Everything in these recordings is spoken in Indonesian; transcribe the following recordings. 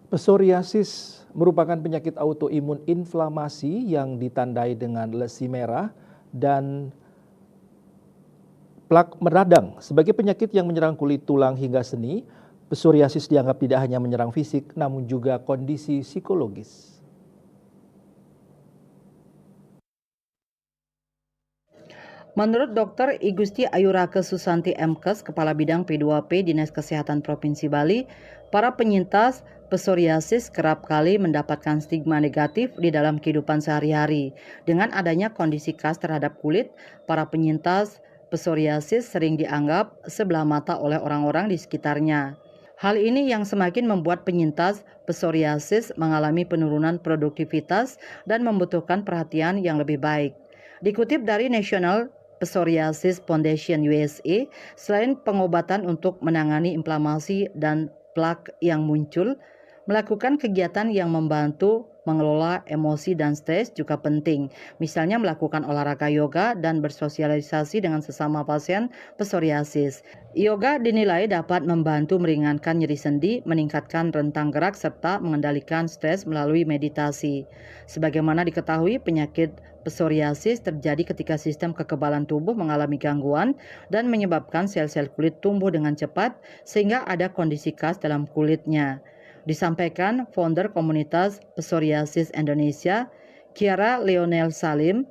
Psoriasis merupakan penyakit autoimun inflamasi yang ditandai dengan lesi merah dan plak meradang. Sebagai penyakit yang menyerang kulit, tulang, hingga sendi, psoriasis dianggap tidak hanya menyerang fisik, namun juga kondisi psikologis. Menurut Dr. Igusti Ayurake Susanti MKes, Kepala Bidang P2P Dinas Kesehatan Provinsi Bali, para penyintas psoriasis kerap kali mendapatkan stigma negatif di dalam kehidupan sehari-hari. Dengan adanya kondisi khas terhadap kulit, para penyintas psoriasis sering dianggap sebelah mata oleh orang-orang di sekitarnya. Hal ini yang semakin membuat penyintas psoriasis mengalami penurunan produktivitas dan membutuhkan perhatian yang lebih baik. Dikutip dari National Psoriasis Foundation USA, selain pengobatan untuk menangani inflamasi dan plak yang muncul, melakukan kegiatan yang membantu mengelola emosi dan stres juga penting. Misalnya melakukan olahraga yoga dan bersosialisasi dengan sesama pasien psoriasis. Yoga dinilai dapat membantu meringankan nyeri sendi, meningkatkan rentang gerak, serta mengendalikan stres melalui meditasi. Sebagaimana diketahui, penyakit psoriasis terjadi ketika sistem kekebalan tubuh mengalami gangguan dan menyebabkan sel-sel kulit tumbuh dengan cepat sehingga ada kondisi khas dalam kulitnya. Disampaikan founder komunitas psoriasis Indonesia, Kiara Leonel Salim,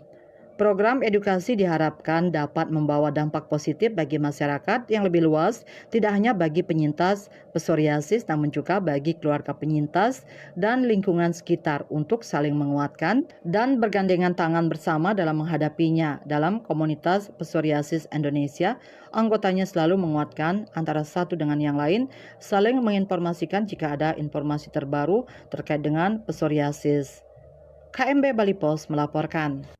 program edukasi diharapkan dapat membawa dampak positif bagi masyarakat yang lebih luas, tidak hanya bagi penyintas psoriasis, namun juga bagi keluarga penyintas dan lingkungan sekitar untuk saling menguatkan dan bergandengan tangan bersama dalam menghadapinya. Dalam komunitas psoriasis Indonesia, anggotanya selalu menguatkan antara satu dengan yang lain, saling menginformasikan jika ada informasi terbaru terkait dengan psoriasis. KMB Bali Pos melaporkan.